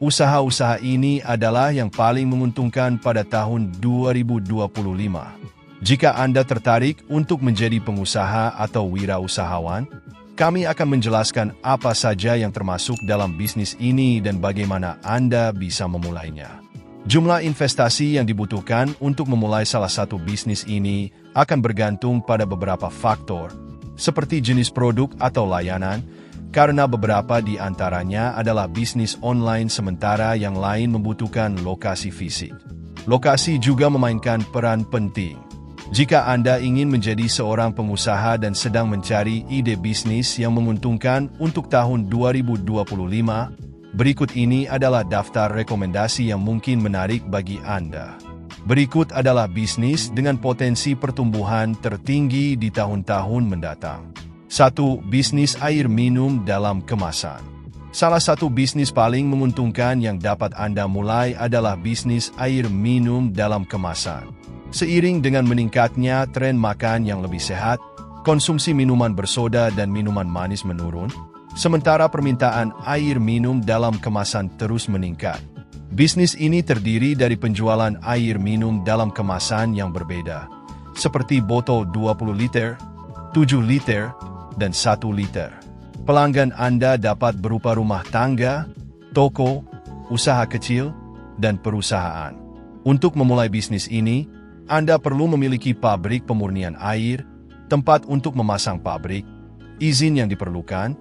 Usaha-usaha ini adalah yang paling menguntungkan pada tahun 2025. Jika Anda tertarik untuk menjadi pengusaha atau wirausahawan, kami akan menjelaskan apa saja yang termasuk dalam bisnis ini dan bagaimana Anda bisa memulainya. Jumlah investasi yang dibutuhkan untuk memulai salah satu bisnis ini akan bergantung pada beberapa faktor, seperti jenis produk atau layanan, karena beberapa di antaranya adalah bisnis online sementara yang lain membutuhkan lokasi fisik. Lokasi juga memainkan peran penting. Jika Anda ingin menjadi seorang pengusaha dan sedang mencari ide bisnis yang menguntungkan untuk tahun 2025, berikut ini adalah daftar rekomendasi yang mungkin menarik bagi Anda. Berikut adalah bisnis dengan potensi pertumbuhan tertinggi di tahun-tahun mendatang. 1. Bisnis air minum dalam kemasan. Salah satu bisnis paling menguntungkan yang dapat Anda mulai adalah bisnis air minum dalam kemasan. Seiring dengan meningkatnya tren makan yang lebih sehat, konsumsi minuman bersoda dan minuman manis menurun, sementara permintaan air minum dalam kemasan terus meningkat. Bisnis ini terdiri dari penjualan air minum dalam kemasan yang berbeda, seperti botol 20 liter, 7 liter, dan 1 liter. Pelanggan Anda dapat berupa rumah tangga, toko, usaha kecil, dan perusahaan. Untuk memulai bisnis ini, Anda perlu memiliki pabrik pemurnian air, tempat untuk memasang pabrik, izin yang diperlukan,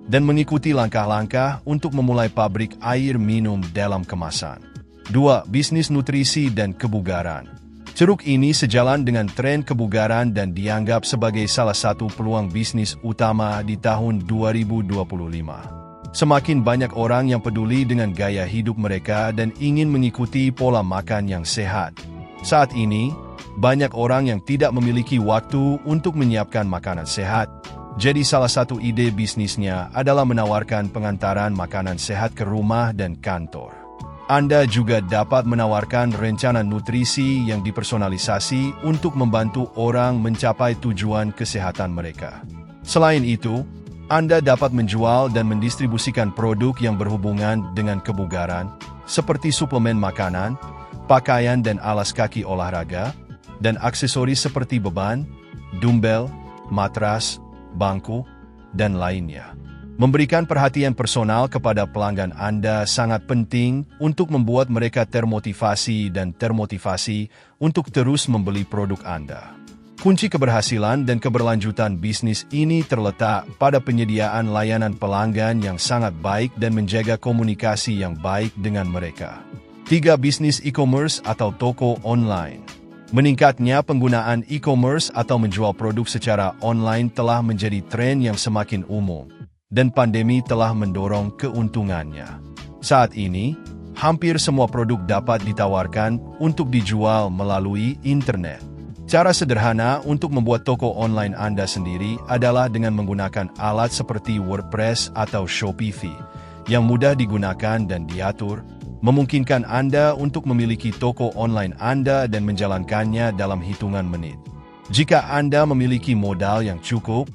dan mengikuti langkah-langkah untuk memulai pabrik air minum dalam kemasan. 2. Bisnis nutrisi dan kebugaran. Ceruk ini sejalan dengan tren kebugaran dan dianggap sebagai salah satu peluang bisnis utama di tahun 2025. Semakin banyak orang yang peduli dengan gaya hidup mereka dan ingin mengikuti pola makan yang sehat. Saat ini, banyak orang yang tidak memiliki waktu untuk menyiapkan makanan sehat. Jadi salah satu ide bisnisnya adalah menawarkan pengantaran makanan sehat ke rumah dan kantor. Anda juga dapat menawarkan rencana nutrisi yang dipersonalisasi untuk membantu orang mencapai tujuan kesehatan mereka. Selain itu, Anda dapat menjual dan mendistribusikan produk yang berhubungan dengan kebugaran, seperti suplemen makanan, pakaian dan alas kaki olahraga, dan aksesoris seperti beban, dumbbell, matras, bangku, dan lainnya. Memberikan perhatian personal kepada pelanggan Anda sangat penting untuk membuat mereka termotivasi untuk terus membeli produk Anda. Kunci keberhasilan dan keberlanjutan bisnis ini terletak pada penyediaan layanan pelanggan yang sangat baik dan menjaga komunikasi yang baik dengan mereka. 3. Bisnis e-commerce atau toko online. Meningkatnya penggunaan e-commerce atau menjual produk secara online telah menjadi tren yang semakin umum, dan pandemi telah mendorong keuntungannya. Saat ini, hampir semua produk dapat ditawarkan untuk dijual melalui internet. Cara sederhana untuk membuat toko online Anda sendiri adalah dengan menggunakan alat seperti WordPress atau Shopify, yang mudah digunakan dan diatur, memungkinkan Anda untuk memiliki toko online Anda dan menjalankannya dalam hitungan menit. Jika Anda memiliki modal yang cukup,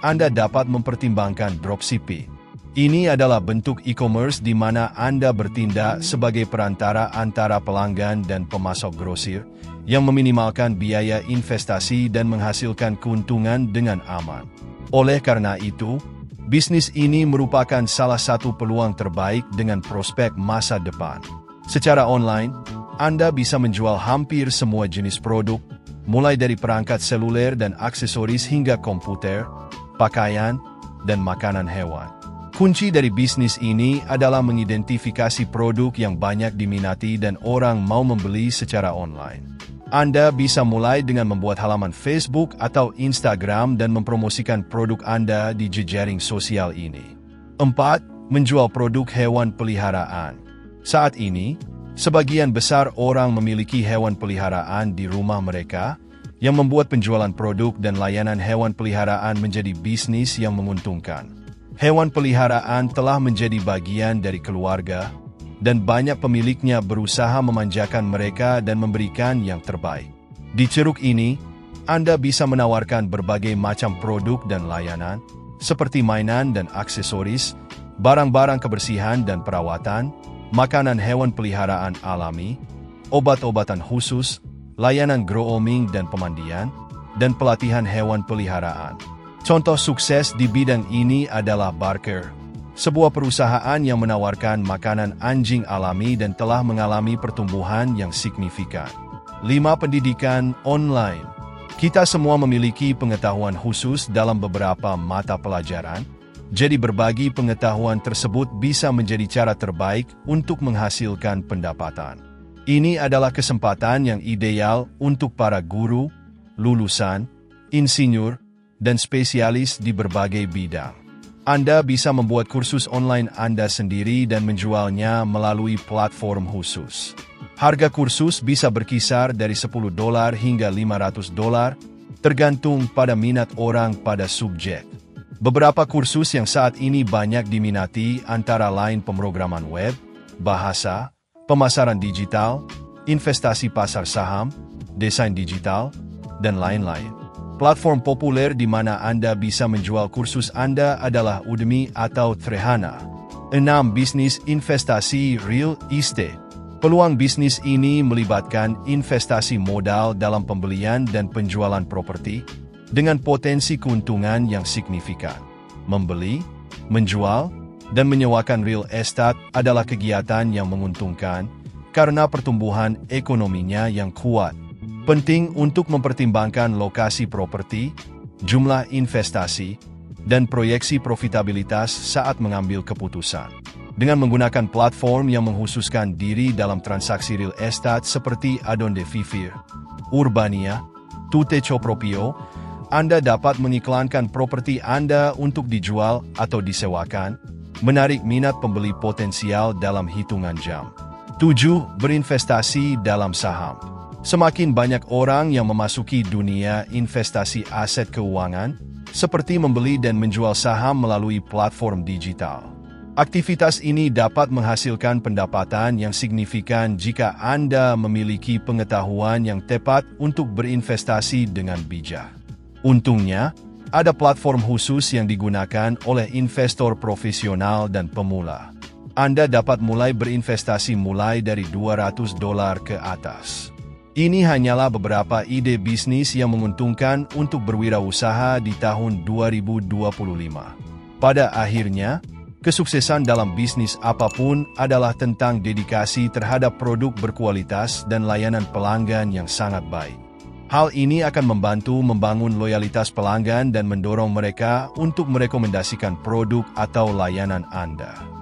Anda dapat mempertimbangkan dropshipping. Ini adalah bentuk e-commerce di mana Anda bertindak sebagai perantara antara pelanggan dan pemasok grosir, yang meminimalkan biaya investasi dan menghasilkan keuntungan dengan aman. Oleh karena itu, bisnis ini merupakan salah satu peluang terbaik dengan prospek masa depan. Secara online, Anda bisa menjual hampir semua jenis produk, mulai dari perangkat seluler dan aksesoris hingga komputer, pakaian, dan makanan hewan. Kunci dari bisnis ini adalah mengidentifikasi produk yang banyak diminati dan orang mau membeli secara online. Anda bisa mulai dengan membuat halaman Facebook atau Instagram dan mempromosikan produk Anda di jejaring sosial ini. 4. Menjual produk hewan peliharaan. Saat ini, sebagian besar orang memiliki hewan peliharaan di rumah mereka, yang membuat penjualan produk dan layanan hewan peliharaan menjadi bisnis yang menguntungkan. Hewan peliharaan telah menjadi bagian dari keluarga, dan banyak pemiliknya berusaha memanjakan mereka dan memberikan yang terbaik. Di ceruk ini, Anda bisa menawarkan berbagai macam produk dan layanan, seperti mainan dan aksesoris, barang-barang kebersihan dan perawatan, makanan hewan peliharaan alami, obat-obatan khusus, layanan grooming dan pemandian, dan pelatihan hewan peliharaan. Contoh sukses di bidang ini adalah Barker, sebuah perusahaan yang menawarkan makanan anjing alami dan telah mengalami pertumbuhan yang signifikan. 5. Pendidikan online. Kita semua memiliki pengetahuan khusus dalam beberapa mata pelajaran, jadi berbagi pengetahuan tersebut bisa menjadi cara terbaik untuk menghasilkan pendapatan. Ini adalah kesempatan yang ideal untuk para guru, lulusan, insinyur, dan spesialis di berbagai bidang. Anda bisa membuat kursus online Anda sendiri dan menjualnya melalui platform khusus. Harga kursus bisa berkisar dari $10 hingga $500, tergantung pada minat orang pada subjek. Beberapa kursus yang saat ini banyak diminati antara lain pemrograman web, bahasa, pemasaran digital, investasi pasar saham, desain digital, dan lain-lain. Platform populer di mana Anda bisa menjual kursus Anda adalah Udemy atau Trehana. 6. Bisnis investasi real estate. Peluang bisnis ini melibatkan investasi modal dalam pembelian dan penjualan properti dengan potensi keuntungan yang signifikan. Membeli, menjual, dan menyewakan real estate adalah kegiatan yang menguntungkan karena pertumbuhan ekonominya yang kuat. Penting untuk mempertimbangkan lokasi properti, jumlah investasi, dan proyeksi profitabilitas saat mengambil keputusan. Dengan menggunakan platform yang mengkhususkan diri dalam transaksi real estate seperti Adonde Vivir, Urbania, Tutecho Proprio, Anda dapat mengiklankan properti Anda untuk dijual atau disewakan, menarik minat pembeli potensial dalam hitungan jam. 7. Berinvestasi dalam saham. Semakin banyak orang yang memasuki dunia investasi aset keuangan, seperti membeli dan menjual saham melalui platform digital. Aktivitas ini dapat menghasilkan pendapatan yang signifikan jika Anda memiliki pengetahuan yang tepat untuk berinvestasi dengan bijak. Untungnya, ada platform khusus yang digunakan oleh investor profesional dan pemula. Anda dapat mulai berinvestasi mulai dari $200 ke atas. Ini hanyalah beberapa ide bisnis yang menguntungkan untuk berwirausaha di tahun 2025. Pada akhirnya, kesuksesan dalam bisnis apapun adalah tentang dedikasi terhadap produk berkualitas dan layanan pelanggan yang sangat baik. Hal ini akan membantu membangun loyalitas pelanggan dan mendorong mereka untuk merekomendasikan produk atau layanan Anda.